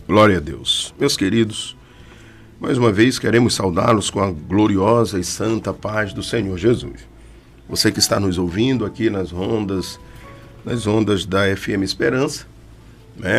Glória a Deus. Meus queridos, mais uma vez queremos saudá-los com a gloriosa e santa paz do Senhor Jesus. Você que está nos ouvindo aqui nas ondas da FM Esperança,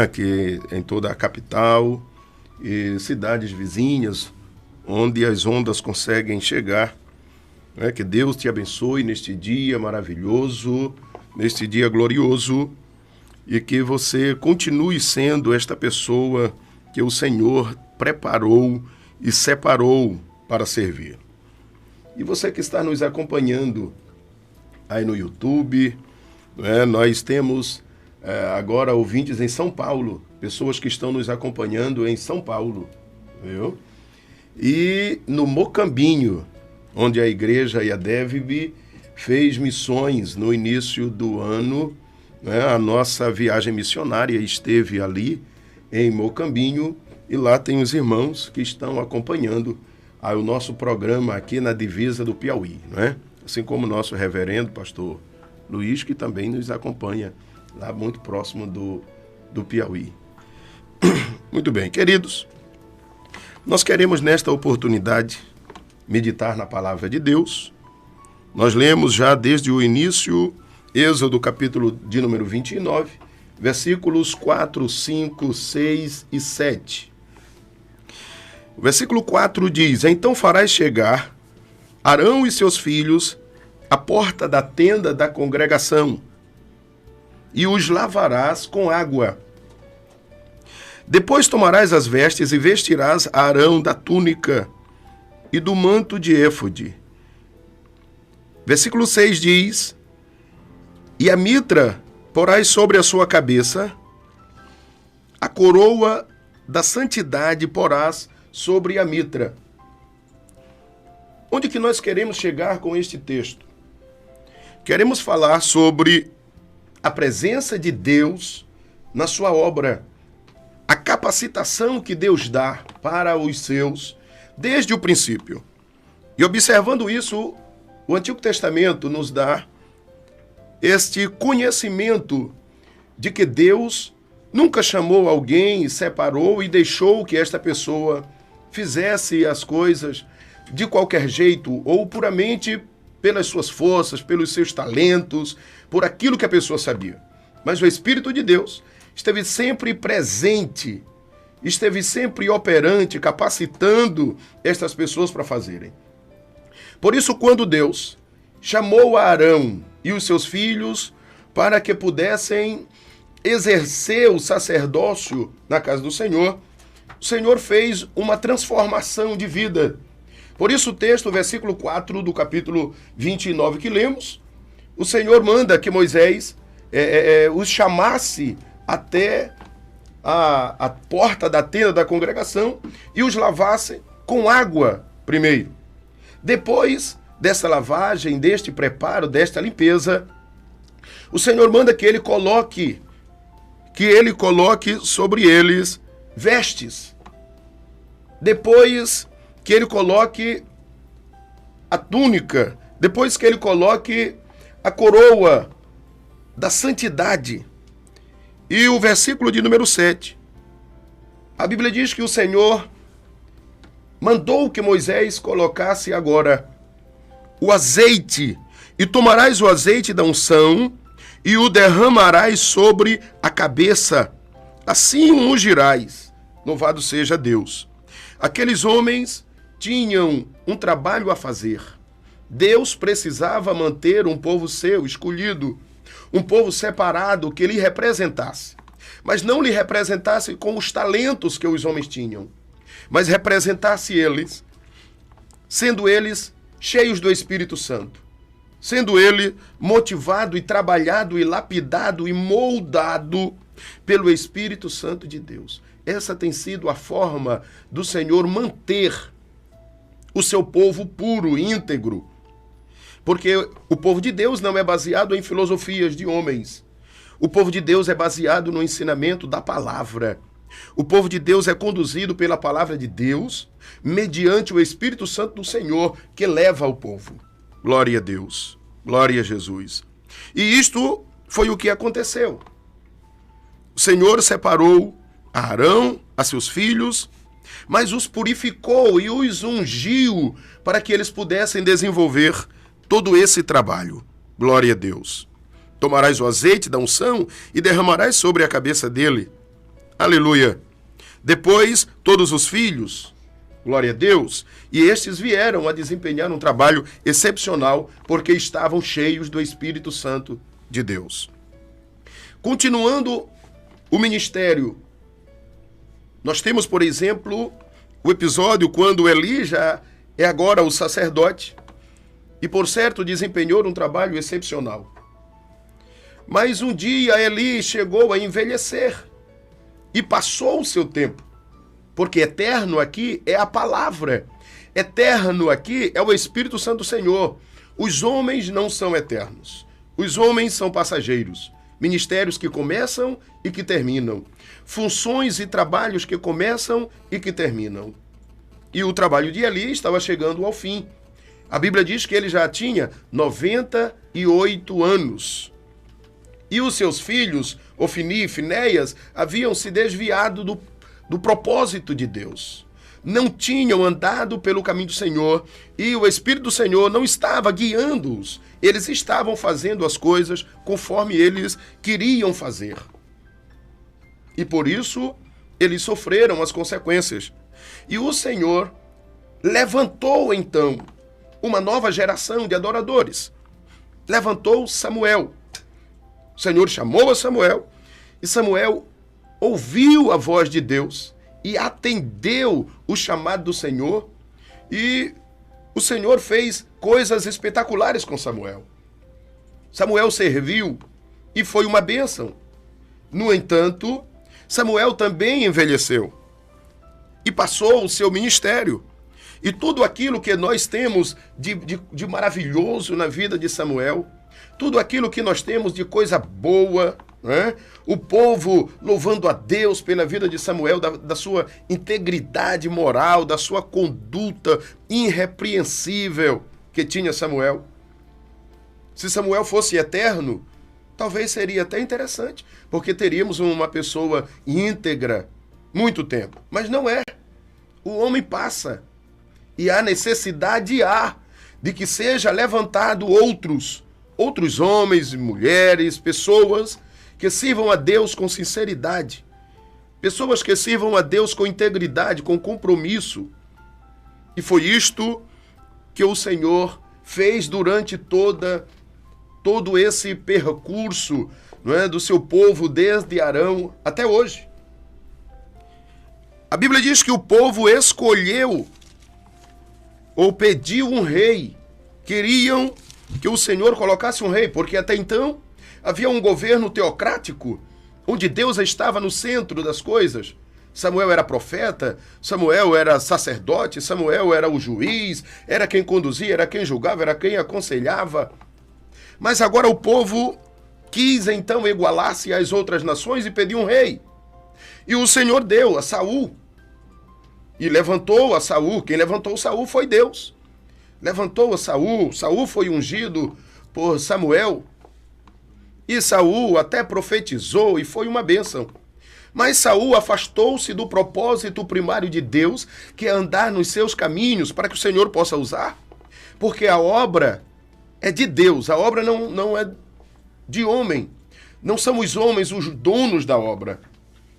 aqui em toda a capital e cidades vizinhas, onde as ondas conseguem chegar. Que Deus te abençoe neste dia maravilhoso, neste dia glorioso, e que você continue sendo esta pessoa que o Senhor preparou e separou para servir. E você que está nos acompanhando aí no YouTube, nós temos agora ouvintes em São Paulo, pessoas que estão nos acompanhando em São Paulo, viu? E no Mocambinho, onde a igreja IADEVB fez missões no início do ano. A nossa viagem missionária esteve ali em Mocambinho, e lá tem os irmãos que estão acompanhando o nosso programa aqui na divisa do Piauí, assim como o nosso reverendo pastor Luiz, que também nos acompanha lá muito próximo do Piauí. Muito bem, queridos, nós queremos nesta oportunidade meditar na palavra de Deus. Nós lemos já desde o início Êxodo capítulo de número 29, versículos 4, 5, 6 e 7. O versículo 4 diz: Então farás chegar Arão e seus filhos à porta da tenda da congregação, e os lavarás com água. Depois tomarás as vestes e vestirás Arão da túnica e do manto de éfode. Versículo 6 diz: E a mitra porás sobre a sua cabeça, a coroa da santidade porás sobre a mitra. Onde que nós queremos chegar com este texto? Queremos falar sobre a presença de Deus na sua obra, a capacitação que Deus dá para os seus desde o princípio. E observando isso, o Antigo Testamento nos dá este conhecimento de que Deus nunca chamou alguém, separou e deixou que esta pessoa fizesse as coisas de qualquer jeito ou puramente pelas suas forças, pelos seus talentos, por aquilo que a pessoa sabia. Mas o Espírito de Deus esteve sempre presente, esteve sempre operante, capacitando estas pessoas para fazerem. Por isso, quando Deus chamou a Arão e os seus filhos para que pudessem exercer o sacerdócio na casa do Senhor, o Senhor fez uma transformação de vida. Por isso o texto, o versículo 4 do capítulo 29 que lemos, o Senhor manda que Moisés os chamasse até a porta da tenda da congregação e os lavasse com água primeiro. Depois dessa lavagem, deste preparo, desta limpeza, o Senhor manda que ele coloque sobre eles vestes. Depois que ele coloque a túnica, depois que ele coloque a coroa da santidade. E o versículo de número 7, a Bíblia diz que o Senhor mandou que Moisés colocasse agora o azeite, e tomarás o azeite da unção e o derramarás sobre a cabeça, assim o ungirás. Louvado seja Deus. Aqueles homens tinham um trabalho a fazer. Deus precisava manter um povo seu, escolhido, um povo separado que lhe representasse. Mas não lhe representasse com os talentos que os homens tinham, mas representasse eles, sendo eles cheios do Espírito Santo, sendo ele motivado e trabalhado e lapidado e moldado pelo Espírito Santo de Deus. Essa tem sido a forma do Senhor manter o seu povo puro, íntegro. Porque o povo de Deus não é baseado em filosofias de homens. O povo de Deus é baseado no ensinamento da palavra. O povo de Deus é conduzido pela palavra de Deus, mediante o Espírito Santo do Senhor, que leva o povo. Glória a Deus. Glória a Jesus. E isto foi o que aconteceu. O Senhor separou Arão a seus filhos, mas os purificou e os ungiu para que eles pudessem desenvolver todo esse trabalho. Glória a Deus. Tomarás o azeite da unção e derramarás sobre a cabeça dele. Aleluia. Depois, todos os filhos, glória a Deus, e estes vieram a desempenhar um trabalho excepcional, porque estavam cheios do Espírito Santo de Deus. Continuando o ministério, nós temos, por exemplo, o episódio quando Eli já é agora o sacerdote, e por certo desempenhou um trabalho excepcional. Mas um dia Eli chegou a envelhecer e passou o seu tempo, porque eterno aqui é a palavra, eterno aqui é o Espírito Santo do Senhor. Os homens não são eternos, os homens são passageiros, ministérios que começam e que terminam, funções e trabalhos que começam e que terminam. E o trabalho de Eli estava chegando ao fim. A Bíblia diz que ele já tinha 98 anos. E os seus filhos, Ofni e Finéias, haviam se desviado do propósito de Deus. Não tinham andado pelo caminho do Senhor e o Espírito do Senhor não estava guiando-os. Eles estavam fazendo as coisas conforme eles queriam fazer. E por isso, eles sofreram as consequências. E o Senhor levantou então uma nova geração de adoradores. Levantou Samuel. O Senhor chamou a Samuel e Samuel ouviu a voz de Deus e atendeu o chamado do Senhor, e o Senhor fez coisas espetaculares com Samuel. Samuel serviu e foi uma bênção. No entanto, Samuel também envelheceu e passou o seu ministério. E tudo aquilo que nós temos de maravilhoso na vida de Samuel, tudo aquilo que nós temos de coisa boa, né? O povo louvando a Deus pela vida de Samuel, da sua integridade moral, da sua conduta irrepreensível que tinha Samuel. Se Samuel fosse eterno, talvez seria até interessante, porque teríamos uma pessoa íntegra muito tempo. Mas não é. O homem passa. E há necessidade de que seja levantado outros homens e mulheres, pessoas que sirvam a Deus com sinceridade, pessoas que sirvam a Deus com integridade, com compromisso. E foi isto que o Senhor fez durante todo esse percurso, não é, do seu povo desde Arão até hoje. A Bíblia diz que o povo escolheu ou pediu um rei. Queriam que o Senhor colocasse um rei, porque até então havia um governo teocrático, onde Deus estava no centro das coisas. Samuel era profeta, Samuel era sacerdote, Samuel era o juiz, era quem conduzia, era quem julgava, era quem aconselhava. Mas agora o povo quis então igualar-se às outras nações e pediu um rei. E o Senhor deu a Saul. E levantou a Saul. Quem levantou Saul foi Deus. Levantou a Saul. Saul foi ungido por Samuel. E Saul até profetizou e foi uma bênção. Mas Saul afastou-se do propósito primário de Deus, que é andar nos seus caminhos para que o Senhor possa usar. Porque a obra é de Deus, a obra não é de homem. Não são os homens os donos da obra.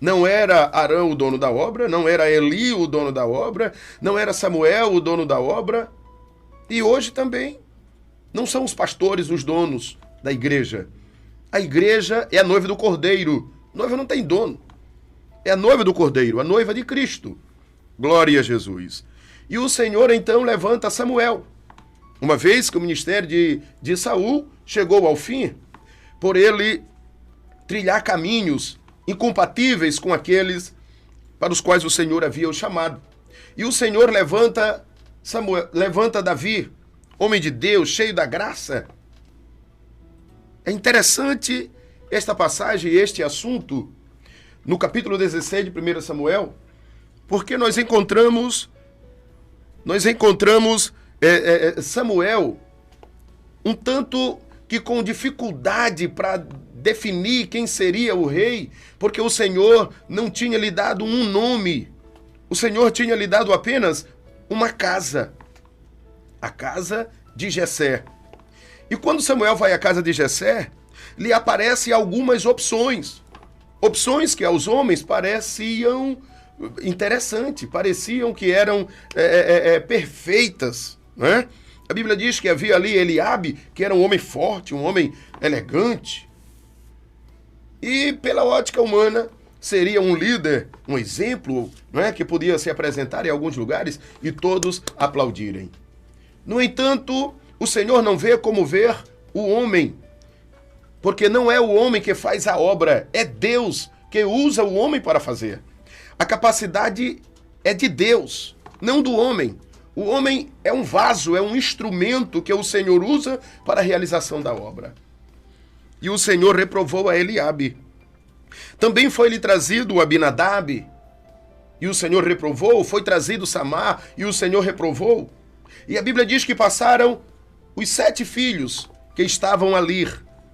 Não era Arão o dono da obra, não era Eli o dono da obra, não era Samuel o dono da obra. E hoje também não são os pastores os donos da igreja. A igreja é a noiva do Cordeiro. A noiva não tem dono. É a noiva do Cordeiro, a noiva de Cristo. Glória a Jesus. E o Senhor então levanta Samuel. Uma vez que o ministério de Saul chegou ao fim, por ele trilhar caminhos incompatíveis com aqueles para os quais o Senhor havia o chamado. E o Senhor levanta Davi, homem de Deus, cheio da graça. É interessante esta passagem, este assunto, no capítulo 16 de 1 Samuel, porque nós encontramos Samuel um tanto que com dificuldade para definir quem seria o rei, porque o Senhor não tinha lhe dado um nome. O Senhor tinha lhe dado apenas uma casa. A casa de Jessé. E quando Samuel vai à casa de Jessé, lhe aparecem algumas opções. Opções que aos homens pareciam interessantes, pareciam que eram perfeitas, né? A Bíblia diz que havia ali Eliabe, que era um homem forte, um homem elegante. E pela ótica humana, seria um líder, um exemplo, não é, que podia se apresentar em alguns lugares e todos aplaudirem. No entanto, o Senhor não vê como ver o homem, porque não é o homem que faz a obra, é Deus que usa o homem para fazer. A capacidade é de Deus, não do homem. O homem é um vaso, é um instrumento que o Senhor usa para a realização da obra. E o Senhor reprovou a Eliabe. Também foi-lhe trazido o Abinadab, e o Senhor reprovou. Foi trazido Samar, e o Senhor reprovou. E a Bíblia diz que passaram os 7 filhos que estavam ali,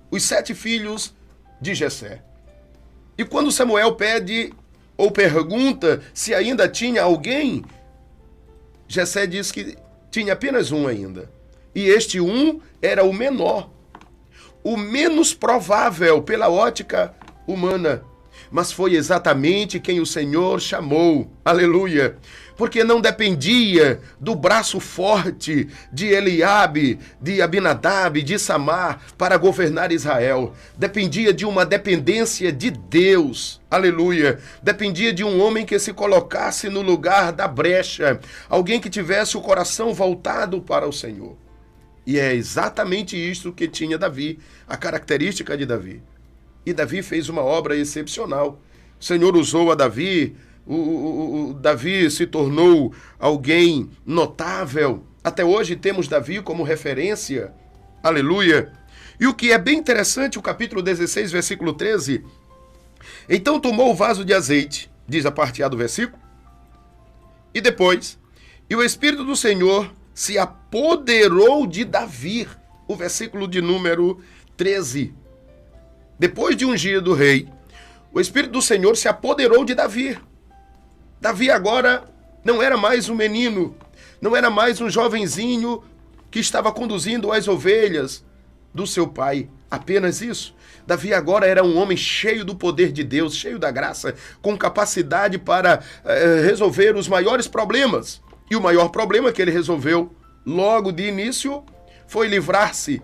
os 7 filhos de Jessé. E quando Samuel pede ou pergunta se ainda tinha alguém, Jessé diz que tinha apenas um ainda. E este um era o menor, o menos provável pela ótica humana. Mas foi exatamente quem o Senhor chamou. Aleluia! Porque não dependia do braço forte de Eliabe, de Abinadab, de Samar para governar Israel. Dependia de uma dependência de Deus. Aleluia! Dependia de um homem que se colocasse no lugar da brecha. Alguém que tivesse o coração voltado para o Senhor. E é exatamente isto que tinha Davi, a característica de Davi. E Davi fez uma obra excepcional. O Senhor usou a Davi, Davi se tornou alguém notável. Até hoje temos Davi como referência. Aleluia! E o que é bem interessante, o capítulo 16, versículo 13. Então tomou o vaso de azeite, diz a parte A do versículo, e depois, e o Espírito do Senhor se apoderou de Davi. O versículo de número 13. Depois de ungido o rei, o Espírito do Senhor se apoderou de Davi. Davi agora não era mais um menino, não era mais um jovenzinho que estava conduzindo as ovelhas do seu pai. Apenas isso. Davi agora era um homem cheio do poder de Deus, cheio da graça, com capacidade para resolver os maiores problemas. E o maior problema que ele resolveu logo de início foi livrar-se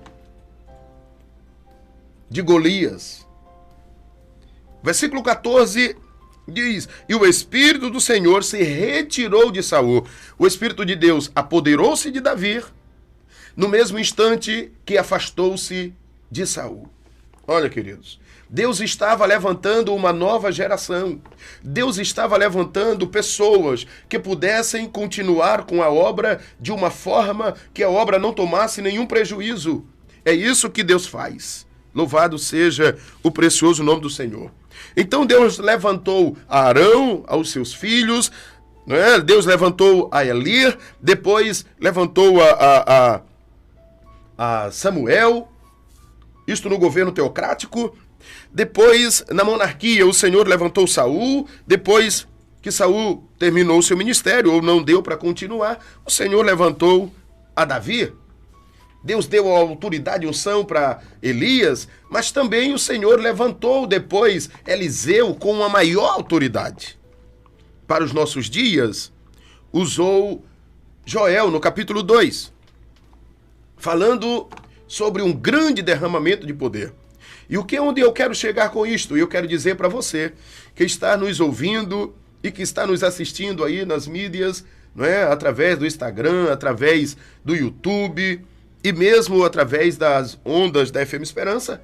de Golias. Versículo 14 diz: e o Espírito do Senhor se retirou de Saul. O Espírito de Deus apoderou-se de Davi no mesmo instante que afastou-se de Saul. Olha, queridos, Deus estava levantando uma nova geração. Deus estava levantando pessoas que pudessem continuar com a obra de uma forma que a obra não tomasse nenhum prejuízo. É isso que Deus faz. Louvado seja o precioso nome do Senhor. Então Deus levantou a Arão, aos seus filhos, né? Deus levantou a Eli, depois levantou a Samuel, isto no governo teocrático. Depois, na monarquia, o Senhor levantou Saul. Depois que Saul terminou o seu ministério, ou não deu para continuar, o Senhor levantou a Davi. Deus deu a autoridade e unção para Elias, mas também o Senhor levantou depois Eliseu com uma maior autoridade. Para os nossos dias, usou Joel no capítulo 2, falando sobre um grande derramamento de poder. E onde eu quero chegar com isto? Eu quero dizer para você que está nos ouvindo e que está nos assistindo aí nas mídias, não é? Através do Instagram, através do YouTube e mesmo através das ondas da FM Esperança,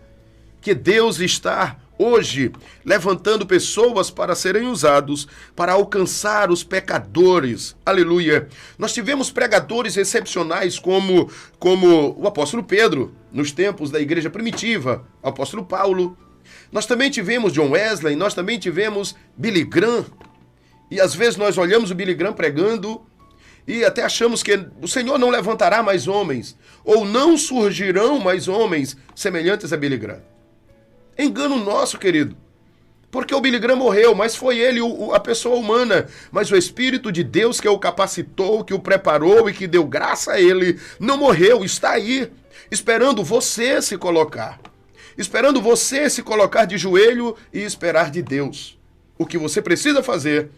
que Deus está hoje levantando pessoas para serem usados para alcançar os pecadores. Aleluia! Nós tivemos pregadores excepcionais como o apóstolo Pedro, nos tempos da igreja primitiva, o apóstolo Paulo. Nós também tivemos John Wesley, nós também tivemos Billy Graham. E às vezes nós olhamos o Billy Graham pregando e até achamos que o Senhor não levantará mais homens, ou não surgirão mais homens semelhantes a Billy Graham. É engano nosso, querido. Porque o Billy Graham morreu, mas foi ele, a pessoa humana. Mas o Espírito de Deus que o capacitou, que o preparou e que deu graça a ele, não morreu, está aí, esperando você se colocar. Esperando você se colocar de joelho e esperar de Deus. O que você precisa fazer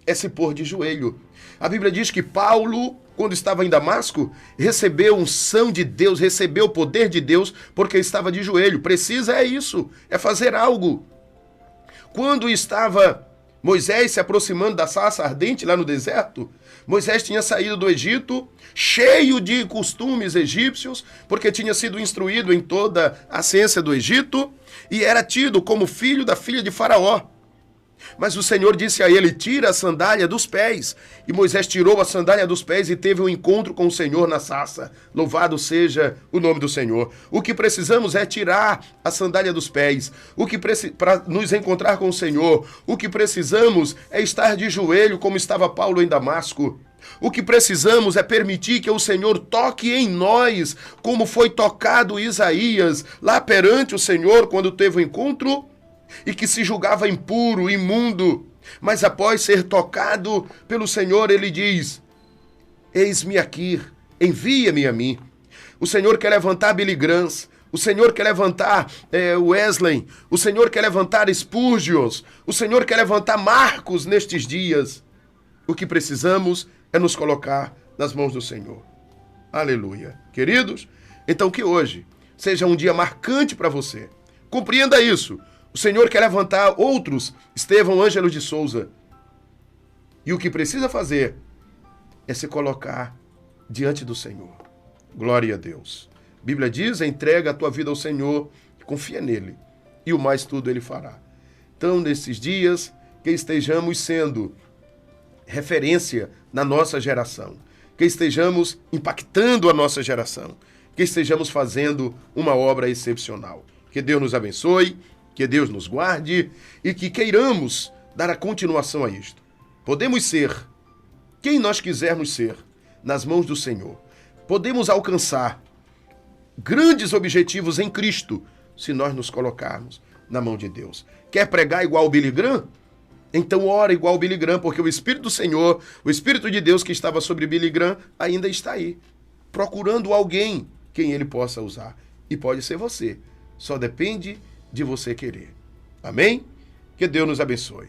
é se pôr de joelho. A Bíblia diz que Paulo, quando estava em Damasco, recebeu unção de Deus, recebeu o poder de Deus, porque estava de joelho. Precisa é isso, é fazer algo. Quando estava Moisés se aproximando da sarça ardente lá no deserto, Moisés tinha saído do Egito, cheio de costumes egípcios, porque tinha sido instruído em toda a ciência do Egito, e era tido como filho da filha de Faraó. Mas o Senhor disse a ele, tira a sandália dos pés. E Moisés tirou a sandália dos pés e teve um encontro com o Senhor na sarça. Louvado seja o nome do Senhor. O que precisamos é tirar a sandália dos pés. Para nos encontrar com o Senhor. O que precisamos é estar de joelho como estava Paulo em Damasco. O que precisamos é permitir que o Senhor toque em nós, como foi tocado Isaías lá perante o Senhor quando teve o encontro e que se julgava impuro, imundo, mas após ser tocado pelo Senhor, ele diz, eis-me aqui, envia-me a mim. O Senhor quer levantar Billy Graham, o Senhor quer levantar Wesley, o Senhor quer levantar Spurgeon, o Senhor quer levantar Marcos nestes dias. O que precisamos é nos colocar nas mãos do Senhor. Aleluia. Queridos, então que hoje seja um dia marcante para você. Compreenda isso. O Senhor quer levantar outros, Estevão Ângelo de Souza. E o que precisa fazer é se colocar diante do Senhor. Glória a Deus. A Bíblia diz, entrega a tua vida ao Senhor, confia nele, e o mais tudo ele fará. Então, nesses dias, que estejamos sendo referência na nossa geração, que estejamos impactando a nossa geração, que estejamos fazendo uma obra excepcional. Que Deus nos abençoe, que Deus nos guarde e que queiramos dar a continuação a isto. Podemos ser quem nós quisermos ser nas mãos do Senhor. Podemos alcançar grandes objetivos em Cristo se nós nos colocarmos na mão de Deus. Quer pregar igual o Billy Graham? Então ora igual o Billy Graham, porque o Espírito do Senhor, o Espírito de Deus que estava sobre Billy Graham ainda está aí, procurando alguém quem ele possa usar. E pode ser você. Só depende de você querer. Amém? Que Deus nos abençoe.